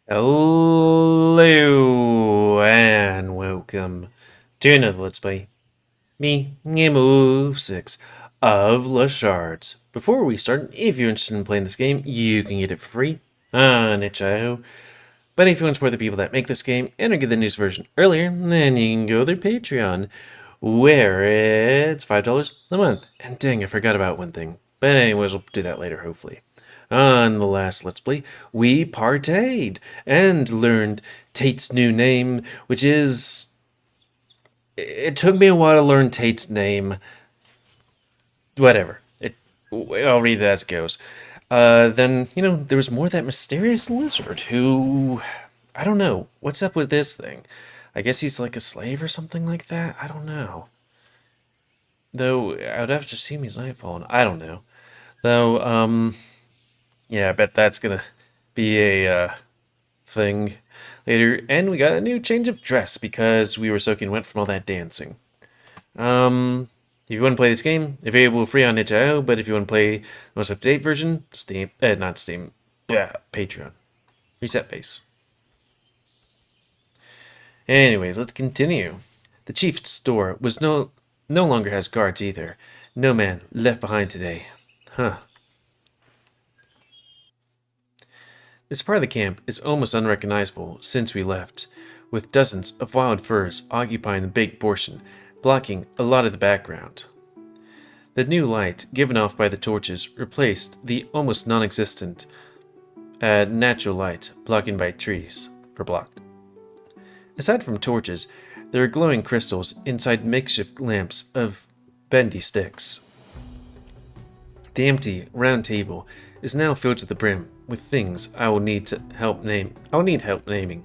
Hello and welcome to another Let's Play. Me, GamerWolfSix of the Shards. Before we start, if you're interested in playing this game, you can get it for free on itch.io. But if you want to support the people that make this game and or get the news version earlier, then you can go to their Patreon, where it's $5 a month. And dang, I forgot about one thing. But anyways, we'll do that later, hopefully. On the last Let's Play, we partayed and learned Tate's new name, which is... It took me a while to learn Tate's name. Whatever. I'll read it as it goes. Then, there was more of that mysterious lizard who... I don't know. What's up with this thing? I guess he's like a slave or something like that? I don't know. Though, I would have to assume he's Nightfallen. I don't know. Though, yeah, I bet that's gonna be a thing later. And we got a new change of dress because we were soaking wet from all that dancing. If you want to play this game, available free on itch.io, but if you want to play the most up-to-date version, Steam, not Steam, Patreon. Reset base. Anyways, let's continue. The chief's store was no longer has guards either. No man left behind today. Huh. This part of the camp is almost unrecognizable since we left, with dozens of wild furs occupying the big portion, blocking a lot of the background. The new light given off by the torches replaced the almost non-existent natural light blocking by trees, or blocked. Aside from torches, there are glowing crystals inside makeshift lamps of bendy sticks. The empty, round table is now filled to the brim with things I will need help naming.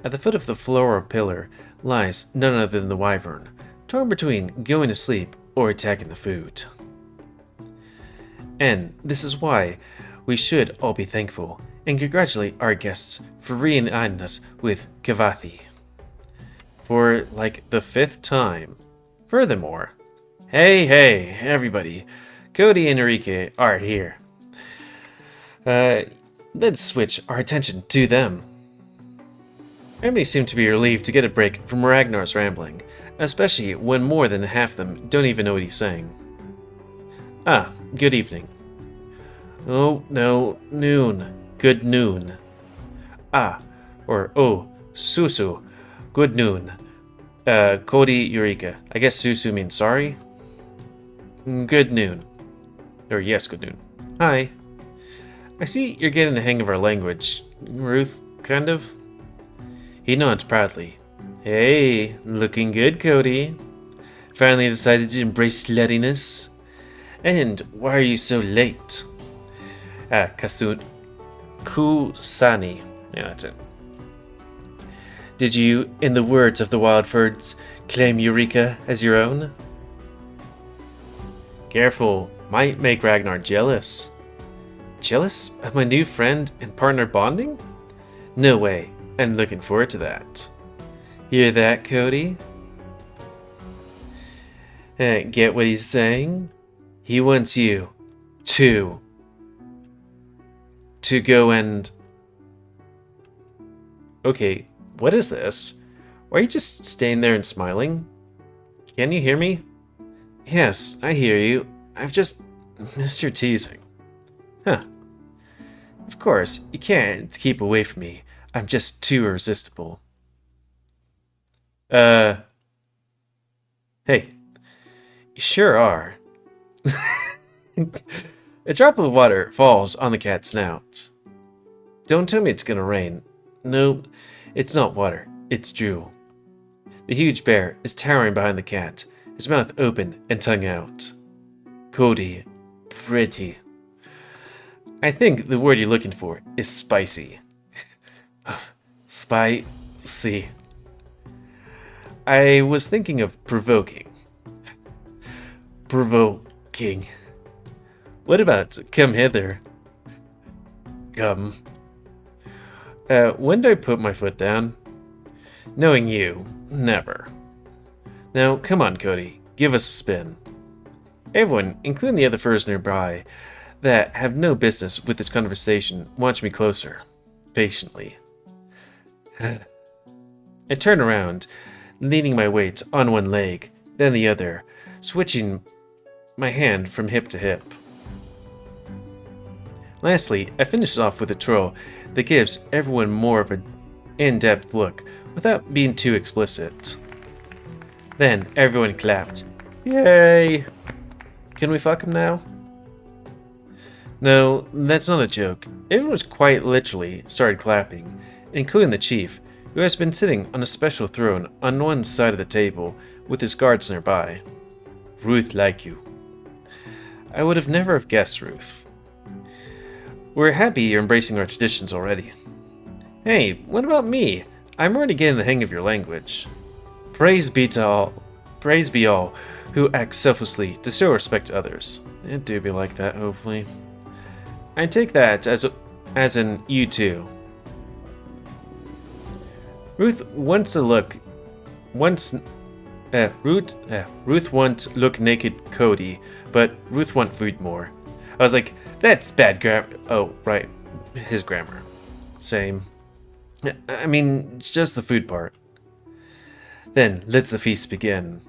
At the foot of the floral pillar lies none other than the wyvern, torn between going to sleep or attacking the food. And this is why we should all be thankful and congratulate our guests for reuniting us with Kavathi. For like the 5th time. Furthermore, hey everybody, Cody and Enrique are here. Let's switch our attention to them. Everybody seemed to be relieved to get a break from Ragnar's rambling, especially when more than half of them don't even know what he's saying. Ah, good evening. Oh, no, noon. Good noon. Ah, or oh, Susu. Good noon. Cody, Eureka. I guess Susu means sorry? Good noon. Or yes, good noon. Hi. I see you're getting the hang of our language. Ruth, kind of? He nods proudly. Hey, looking good, Cody. Finally decided to embrace sluttiness. And why are you so late? Kusani. Yeah, that's it. Did you, in the words of the wild birds, claim Eureka as your own? Careful, might make Ragnar jealous. Jealous of my new friend and partner bonding? No way, I'm looking forward to that. Hear that, Cody? Get what he's saying? He wants you to go and... Okay, what is this? Why are you just staying there and smiling? Can you hear me? Yes, I hear you. I've just missed your teasing. Huh. Of course, you can't keep away from me. I'm just too irresistible. Hey. You sure are. A drop of water falls on the cat's snout. Don't tell me it's gonna rain. No, it's not water. It's drool. The huge bear is towering behind the cat, his mouth open and tongue out. Cody, pretty. I think the word you're looking for is spicy. Spicy. I was thinking of provoking. Provoking. What about come hither? Come. When do I put my foot down? Knowing you, never. Now, come on, Cody, give us a spin. Everyone, including the other furs nearby, that have no business with this conversation, watch me closer. patiently. I turn around, leaning my weight on one leg, then the other, switching my hand from hip to hip. Lastly, I finish off with a twirl that gives everyone more of an in-depth look without being too explicit. Then everyone clapped. Yay! Can we fuck him now? No, that's not a joke. Everyone was quite literally started clapping, including the chief, who has been sitting on a special throne on one side of the table with his guards nearby. Ruth like you. I would have never have guessed Ruth. We're happy you're embracing our traditions already. Hey, what about me? I'm already getting the hang of your language. Praise be all who act selflessly to show respect to others. It do be like that, hopefully. I take that as an you too. Ruth wants to look naked Cody, but Ruth want food more. I was like, that's bad grammar. Oh, right. His grammar. Same. I mean, just the food part. Then, let the feast begin.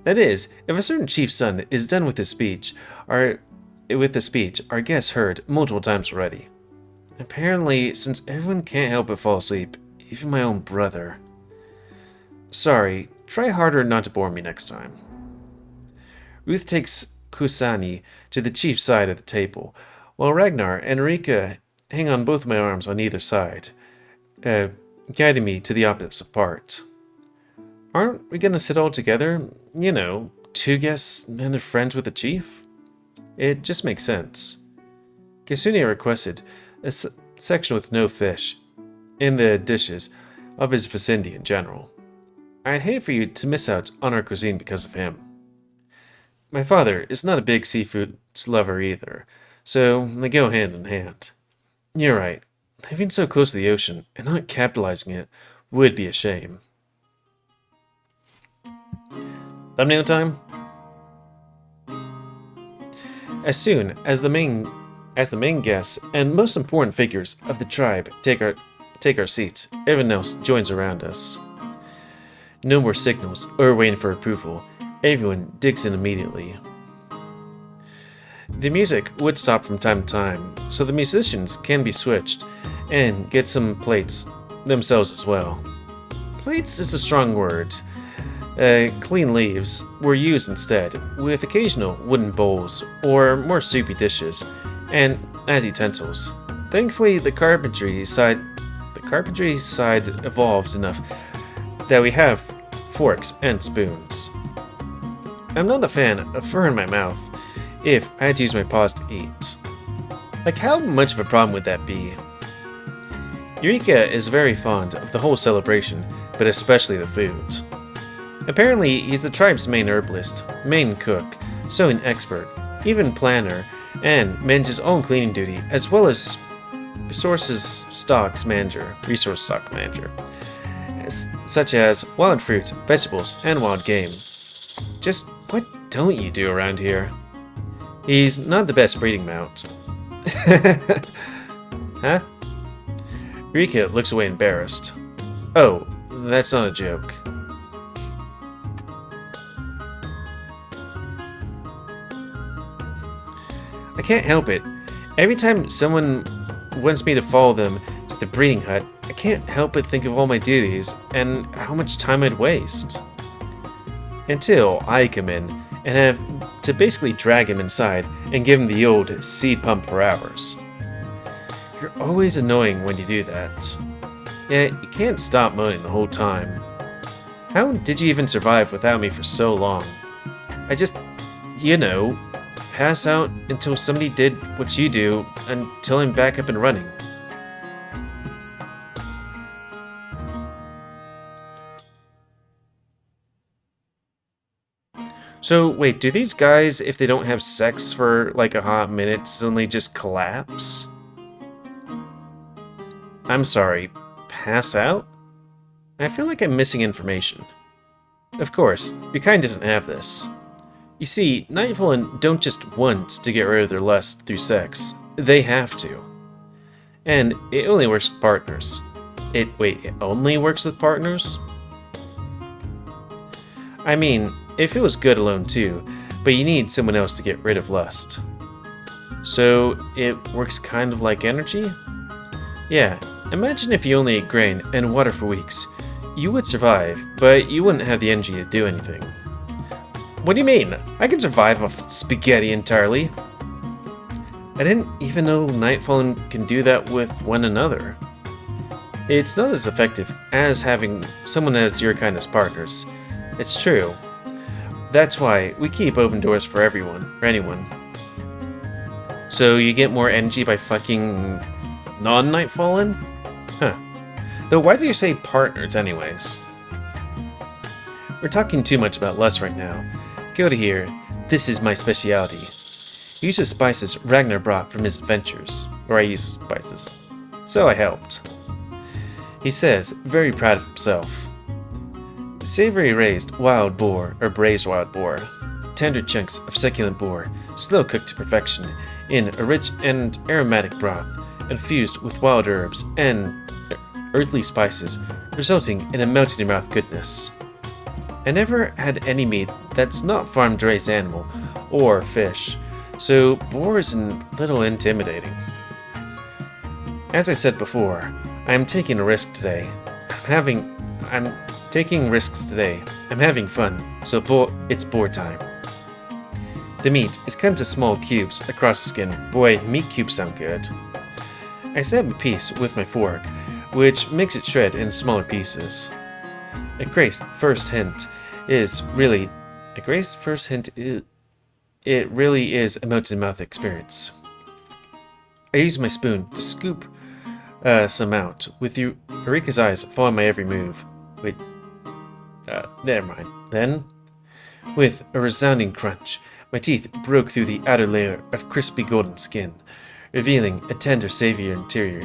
That is, if a certain chief's son is done with his speech, our guests heard multiple times already. Apparently, since everyone can't help but fall asleep, even my own brother. Sorry, try harder not to bore me next time. Ruth takes Kusani to the chief's side of the table, while Ragnar and Erika hang on both my arms on either side, guiding me to the opposite part. Aren't we gonna sit all together? You know, two guests and their friends with the chief? It just makes sense. Kisunia requested a section with no fish in the dishes of his vicinity in general. I'd hate for you to miss out on our cuisine because of him. My father is not a big seafood lover either, so they go hand in hand. You're right, living so close to the ocean and not capitalizing it would be a shame. Thumbnail time? As soon as the main guests and most important figures of the tribe take our seats, everyone else joins around us. No more signals or waiting for approval. Everyone digs in immediately. The music would stop from time to time, so the musicians can be switched and get some plates themselves as well. Plates is a strong word. Clean leaves were used instead, with occasional wooden bowls or more soupy dishes, and as utensils. Thankfully, the carpentry side evolved enough that we have forks and spoons. I'm not a fan of fur in my mouth if I had to use my paws to eat. Like, how much of a problem would that be? Eureka is very fond of the whole celebration, but especially the foods. Apparently, he's the tribe's main herbalist, main cook, sewing expert, even planner, and manages own cleaning duty, as well as resource stock manager, such as wild fruit, vegetables, and wild game. Just what don't you do around here? He's not the best breeding mount. Huh? Rika looks away embarrassed. Oh, that's not a joke. I can't help it. Every time someone wants me to follow them to the breeding hut, I can't help but think of all my duties and how much time I'd waste. Until I come in and have to basically drag him inside and give him the old seed pump for hours. You're always annoying when you do that. Yet you can't stop moaning the whole time. How did you even survive without me for so long? I just, pass out until somebody did what you do until I'm back up and running. So, wait, do these guys, if they don't have sex for like a hot minute, suddenly just collapse? I'm sorry, pass out? I feel like I'm missing information. Of course, your kind doesn't have this. You see, Nightfallen don't just want to get rid of their lust through sex, they have to. And it only works with partners. It only works with partners? I mean, it feels good alone too, but you need someone else to get rid of lust. So it works kind of like energy? Yeah, imagine if you only ate grain and water for weeks. You would survive, but you wouldn't have the energy to do anything. What do you mean? I can survive off spaghetti entirely. I didn't even know Nightfallen can do that with one another. It's not as effective as having someone as your kind as partners. It's true. That's why we keep open doors for everyone, or anyone. So you get more energy by fucking non-Nightfallen? Huh. Though why do you say partners anyways? We're talking too much about lust right now. Go to here. This is my specialty. He uses spices Ragnar brought from his adventures. Or I used spices. So I helped. He says, very proud of himself. Savory raised wild boar, or braised wild boar. Tender chunks of succulent boar, slow cooked to perfection, in a rich and aromatic broth, infused with wild herbs and earthly spices, resulting in a melt-in-your-mouth goodness. I never had any meat that's not farm-raised animal, or fish, so boar is a little intimidating. As I said before, I am taking a risk today. I'm taking risks today. I'm having fun, so it's boar time. The meat is cut into small cubes across the skin. Boy, meat cubes sound good. I stab a piece with my fork, which makes it shred in smaller pieces. A great first hint is really a melt-in-mouth experience. I use my spoon to scoop some out, with Eureka's eyes following my every move. Wait, never mind. Then, with a resounding crunch, my teeth broke through the outer layer of crispy golden skin, revealing a tender, savory interior.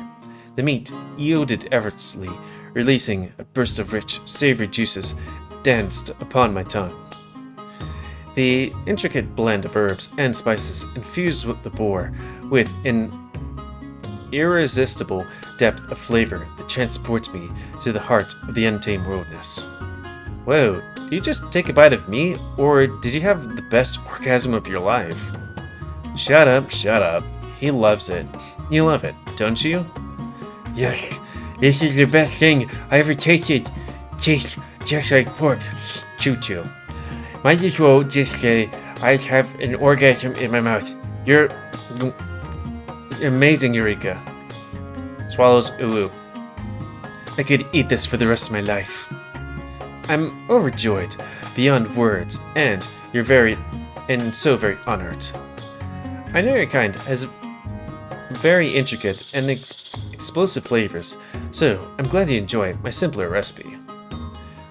The meat yielded effortlessly, releasing a burst of rich, savory juices danced upon my tongue. The intricate blend of herbs and spices infused with the boar with an irresistible depth of flavor that transports me to the heart of the untamed wilderness. Whoa, did you just take a bite of me, or did you have the best orgasm of your life? Shut up, shut up. He loves it. You love it, don't you? Yes, this is the best thing I ever tasted. Tastes just like pork. Choo-choo. Might as well just say I have an orgasm in my mouth. You're amazing, Eureka. Swallows uwu. I could eat this for the rest of my life. I'm overjoyed, beyond words, and so very honored. I know your kind has very intricate and explosive flavors, so I'm glad you enjoy my simpler recipe.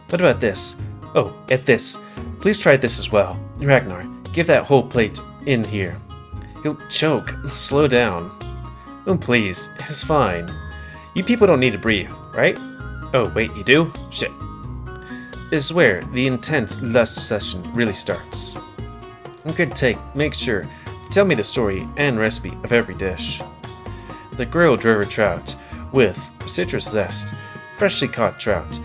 What about this? Oh, at this. Please try this as well. Ragnar, give that whole plate in here. He'll choke. Slow down. Oh, please. It's fine. You people don't need to breathe, right? Oh, wait, you do? Shit. This is where the intense lust session really starts. I'm going to make sure to tell me the story and recipe of every dish. The grilled river trout with citrus zest, freshly caught trout,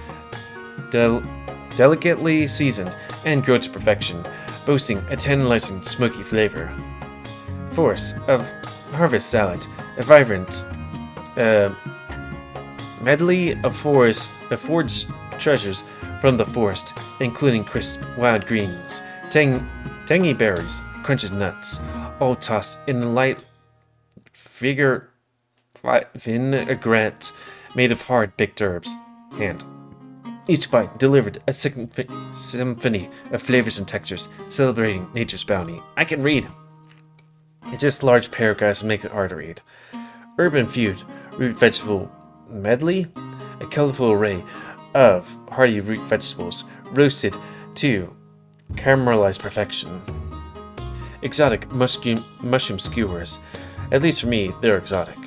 delicately seasoned and grilled to perfection, boasting a tantalizing smoky flavor. Force of harvest salad, a vibrant medley of foraged treasures from the forest, including crisp wild greens, tangy berries, crunchy nuts, all tossed in a light vinaigrette made of hard baked herbs. And each bite delivered a symphony of flavors and textures, celebrating nature's bounty. I can read. It's just large paragraphs make it hard to read. Herb-infused root vegetable medley, a colorful array of hearty root vegetables roasted to caramelized perfection. Exotic mushroom skewers, at least for me, they're exotic.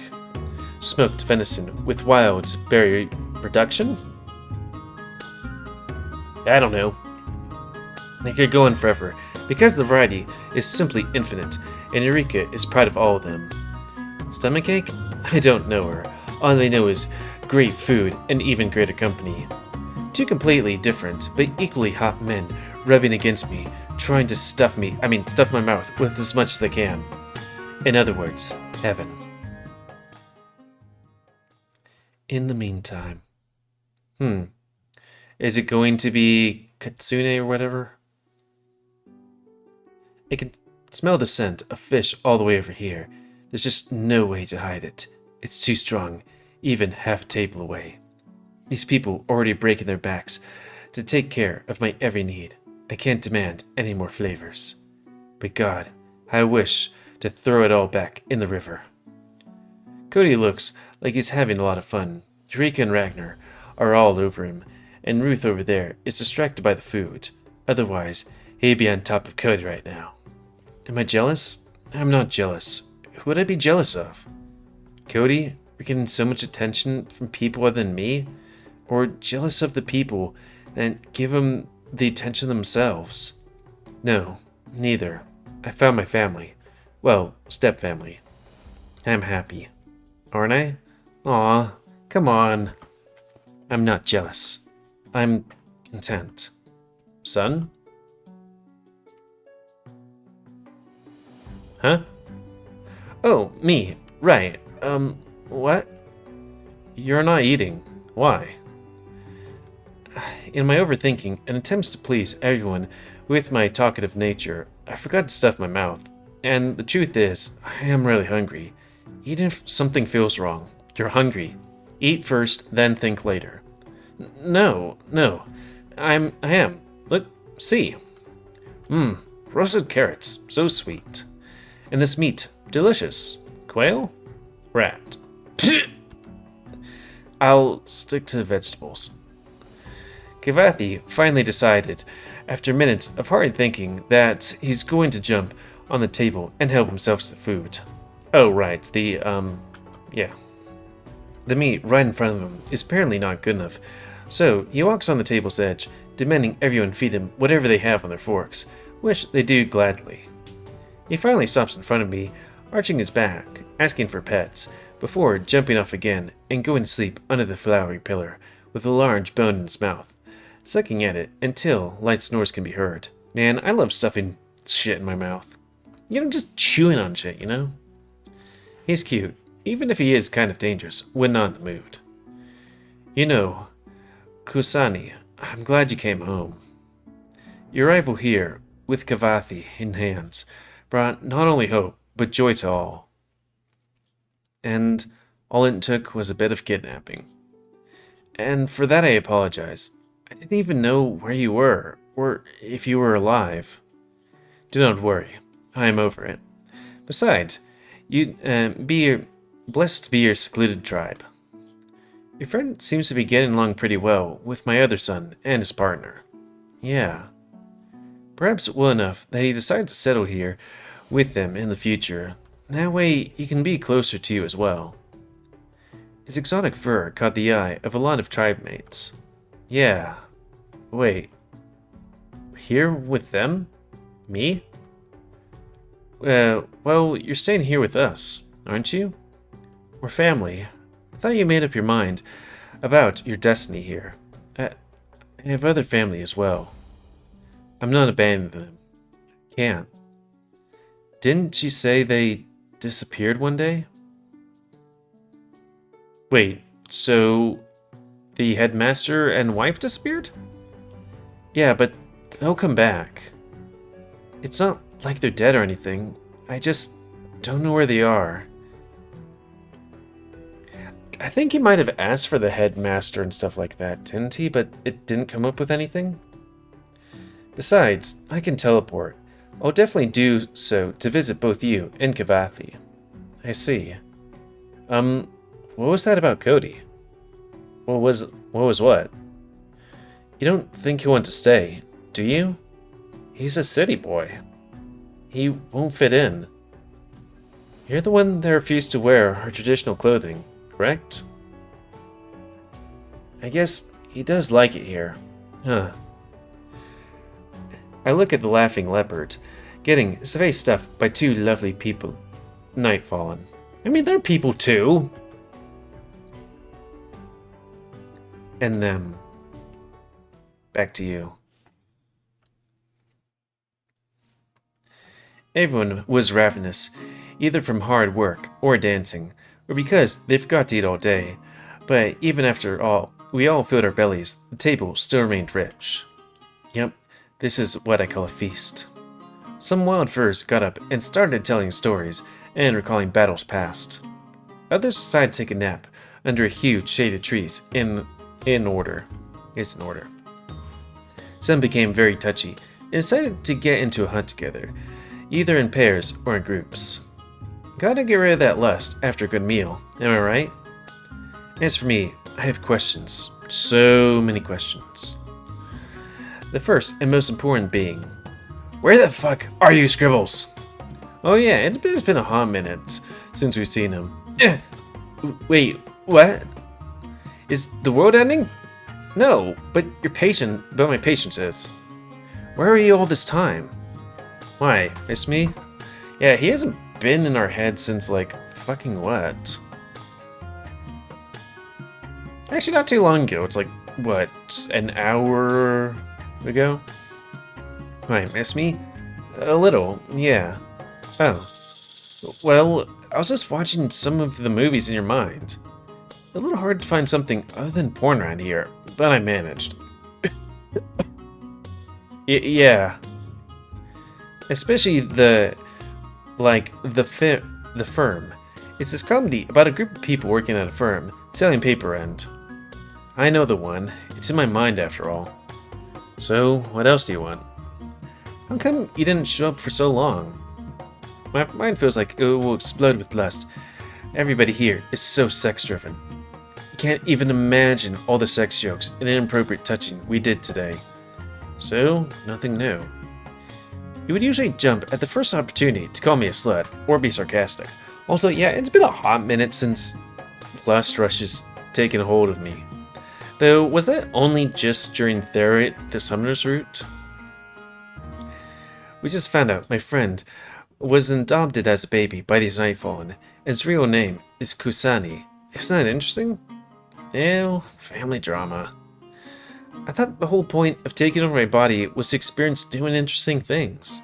Smoked venison with wild berry production? I don't know. I could go on forever, because the variety is simply infinite, and Eureka is proud of all of them. Stomachache? I don't know her. All I know is great food and even greater company. Two completely different, but equally hot men rubbing against me, trying to stuff my mouth with as much as they can. In other words, heaven. In the meantime. Is it going to be Katsune or whatever? I can smell the scent of fish all the way over here. There's just no way to hide it. It's too strong, even half a table away. These people already breaking their backs to take care of my every need. I can't demand any more flavors. But God, I wish to throw it all back in the river. Cody looks like he's having a lot of fun. Eureka and Ragnar are all over him, and Ruth over there is distracted by the food. Otherwise, he'd be on top of Cody right now. Am I jealous? I'm not jealous. Who would I be jealous of? Cody, for getting so much attention from people other than me? Or jealous of the people that give him the attention themselves? No, neither. I found my family. Well, step-family. I'm happy. Aren't I? Aw, come on. I'm not jealous. I'm content. Son? Huh? Oh, me. Right. What? You're not eating. Why? In my overthinking and attempts to please everyone with my talkative nature, I forgot to stuff my mouth. And the truth is, I am really hungry. Even if something feels wrong, you're hungry. Eat first, then think later. No. I am. Look, see. Roasted carrots, so sweet. And this meat, delicious. Quail? Rat. I'll stick to vegetables. Kavathi finally decided, after minutes of hard thinking, that he's going to jump on the table and help himself to the food. Oh, right, the meat right in front of him is apparently not good enough, so he walks on the table's edge, demanding everyone feed him whatever they have on their forks, which they do gladly. He finally stops in front of me, arching his back, asking for pets, before jumping off again and going to sleep under the flowery pillar, with a large bone in his mouth, sucking at it until light snores can be heard. Man, I love stuffing shit in my mouth. Just chewing on shit, you know? He's cute, even if he is kind of dangerous when not in the mood. You know, Kusani, I'm glad you came home. Your arrival here, with Kavathi in hands, brought not only hope, but joy to all. And all it took was a bit of kidnapping. And for that I apologize. I didn't even know where you were, or if you were alive. Do not worry, I am over it. Besides, you'd blessed to be your secluded tribe. Your friend seems to be getting along pretty well with my other son and his partner. Yeah. Perhaps well enough that he decides to settle here with them in the future. That way he can be closer to you as well. His exotic fur caught the eye of a lot of tribe mates. Yeah. Wait. Here with them? Me? Well, you're staying here with us, aren't you? We're family. I thought you made up your mind about your destiny here. I have other family as well. I'm not abandoning them. Can't. Didn't she say they disappeared one day? Wait, so the headmaster and wife disappeared? Yeah, but they'll come back. It's not like they're dead or anything. I just don't know where they are. I think he might have asked for the headmaster and stuff like that, didn't he? But it didn't come up with anything? Besides, I can teleport. I'll definitely do so to visit both you and Kavathi. I see. What was that about Cody? What was what? You don't think he'll want to stay, do you? He's a city boy. He won't fit in. You're the one that refused to wear our traditional clothing, correct? I guess he does like it here. Huh. I look at the laughing leopard, getting his face stuffed by two lovely people. Nightfallen. I mean, they're people too. And them. Back to you. Everyone was ravenous, either from hard work or dancing, or because they forgot to eat all day. But even after all, we all filled our bellies, the table still remained rich. Yep, this is what I call a feast. Some wild furs got up and started telling stories and recalling battles past. Others decided to take a nap under a huge shade of trees in order. Some became very touchy and decided to get into a hunt together, either in pairs or in groups. Gotta get rid of that lust after a good meal, am I right? As for me, I have questions. So many questions. The first and most important being, where the fuck are you, Scribbles? Oh yeah, it's been a hot minute since we've seen him. Wait, what? Is the world ending? No, but my patience is. Where are you all this time? Why, miss me? Yeah, he hasn't been in our head since, like, fucking what? Actually, not too long ago. It's like, what, an hour ago? Why, miss me? A little, yeah. Oh. Well, I was just watching some of the movies in your mind. A little hard to find something other than porn around here, but I managed. Yeah. Especially the firm. It's this comedy about a group of people working at a firm, selling paper and... I know the one. It's in my mind after all. So, what else do you want? How come you didn't show up for so long? My mind feels like it will explode with lust. Everybody here is so sex-driven. You can't even imagine all the sex jokes and inappropriate touching we did today. So, nothing new. You would usually jump at the first opportunity to call me a slut, or be sarcastic. Also, yeah, it's been a hot minute since lust rush has taken hold of me. Though, was that only just during the summoner's route? We just found out my friend was adopted as a baby by these Nightfallen, and his real name is Kusani. Isn't that interesting? Ew, family drama. I thought the whole point of taking over my body was to experience new and interesting things.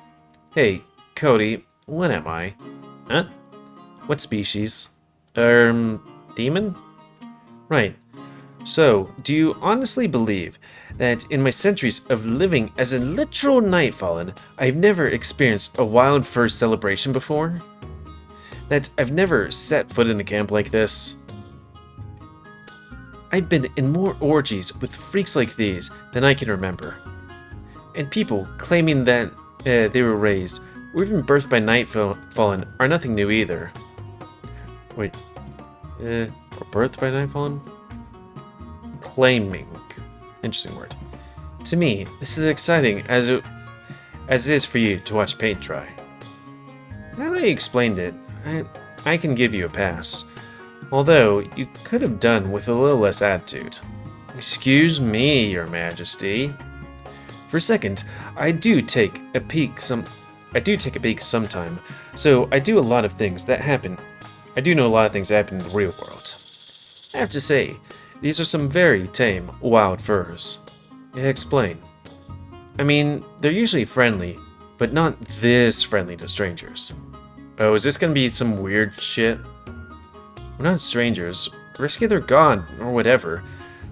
Hey, Cody, what am I? Huh? What species? Demon? Right. So, do you honestly believe that in my centuries of living as a literal Nightfallen, I've never experienced a wild fur celebration before? That I've never set foot in a camp like this? I've been in more orgies with freaks like these than I can remember. And people claiming that they were raised, or even birthed by Nightfallen are nothing new either. Wait, or birthed by Nightfallen? Claiming. Interesting word. To me, this is exciting as it is for you to watch paint dry. Now that you explained it, I can give you a pass. Although, you could have done with a little less attitude. Excuse me, your majesty. For a second, I do take a peek sometime, so I do a lot of things that happen. I do know a lot of things that happen in the real world. I have to say, these are some very tame, wild furs. Explain. I mean, they're usually friendly, but not this friendly to strangers. Oh, is this gonna be some weird shit? We're not strangers. Risky their god, or whatever.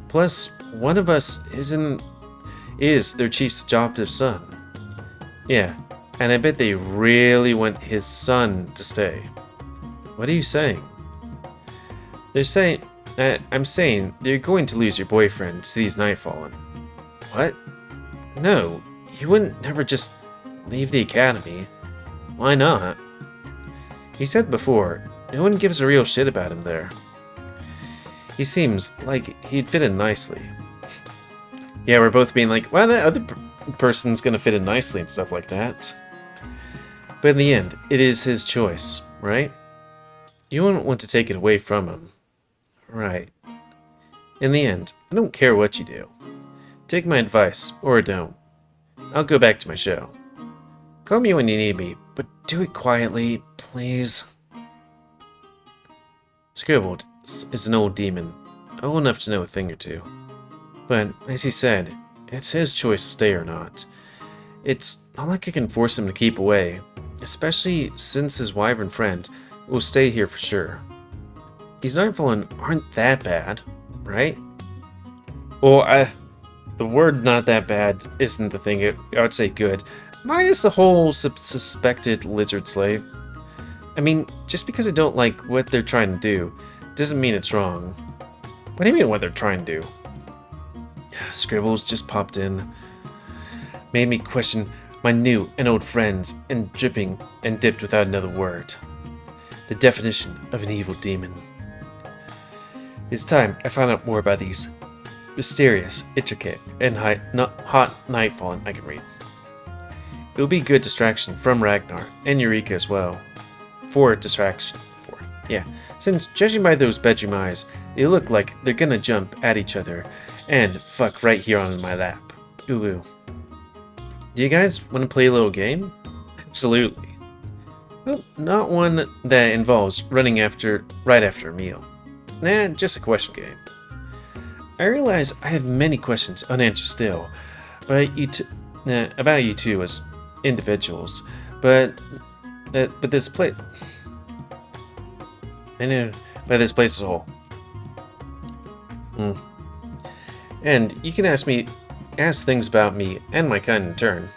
Plus, one of us is their chief's adoptive son. Yeah, and I bet they really want his son to stay. What are you saying? I'm saying they're going to lose your boyfriend to these Nightfallen. What? No, you wouldn't never just leave the academy. Why not? He said before, no one gives a real shit about him there. He seems like he'd fit in nicely. Yeah, we're both being like, well, that other person's gonna fit in nicely and stuff like that. But in the end, it is his choice, right? You wouldn't want to take it away from him. Right. In the end, I don't care what you do. Take my advice, or don't. I'll go back to my show. Call me when you need me, but do it quietly, please. Scribbled is an old demon, old enough to know a thing or two. But, as he said, it's his choice to stay or not. It's not like I can force him to keep away, especially since his wyvern friend will stay here for sure. These Nightfallen aren't that bad, right? Well, the word not that bad isn't the thing, I would say good. Minus the whole suspected lizard slave. I mean, just because I don't like what they're trying to do, doesn't mean it's wrong. What do you mean what they're trying to do? Scribbles just popped in. Made me question my new and old friends and dripping and dipped without another word. The definition of an evil demon. It's time I found out more about these mysterious, intricate, and hot Nightfallen I can read. It will be good distraction from Ragnar and Eureka as well. Since judging by those bedroom eyes, they look like they're gonna jump at each other and fuck right here on my lap. Ooh ooh. Do you guys want to play a little game? Absolutely. Well, not one that involves running right after a meal. Nah, just a question game. I realize I have many questions unanswered still, but about you two as individuals, but this place. I know, but this place as a whole. And you can ask things about me and my kind in turn.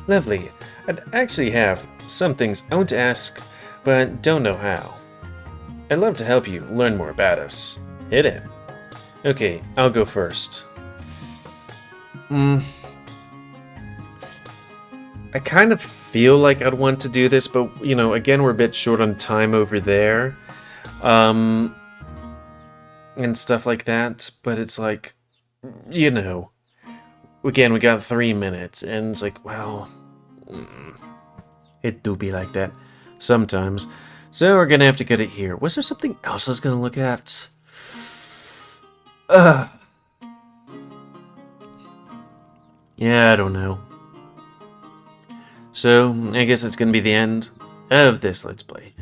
Lovely. I'd actually have some things I want to ask, but don't know how. I'd love to help you learn more about us. Hit it. Okay, I'll go first. I kind of feel like I'd want to do this, but, you know, again, we're a bit short on time over there. And stuff like that, but it's like, you know, again, we got 3 minutes, and it's like, well, it do be like that sometimes. So we're gonna have to cut it here. Was there something else I was gonna look at? Yeah, I don't know. So, I guess it's gonna be the end of this Let's Play.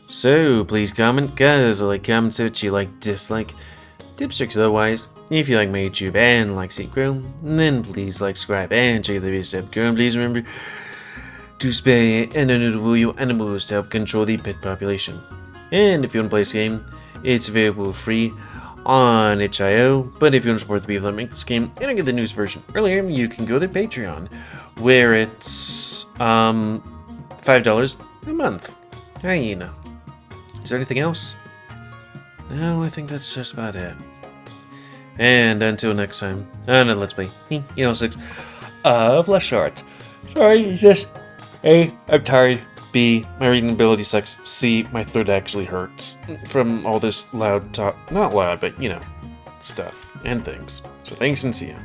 So, please comment, guys. I like comments that you like, dislike, tips, tricks, otherwise. If you like my YouTube and like Seek Grow, then please like, subscribe, and check the video step grow. And please remember to spay and neuter your animals to help control the pet population. And if you want to play this game, it's available free on itch.io. But if you want to support the people that make this game and I get the news version earlier, you can go to Patreon, where it's $5 a month. Hyena. Is there anything else? No, I think that's just about it. And until next time, on Let's Play GamerWolfSix of Shards. Sorry, it's just A, I'm tired. B, my reading ability sucks. C, my throat actually hurts from all this loud talk. Not loud, but you know, stuff and things. So thanks and see ya.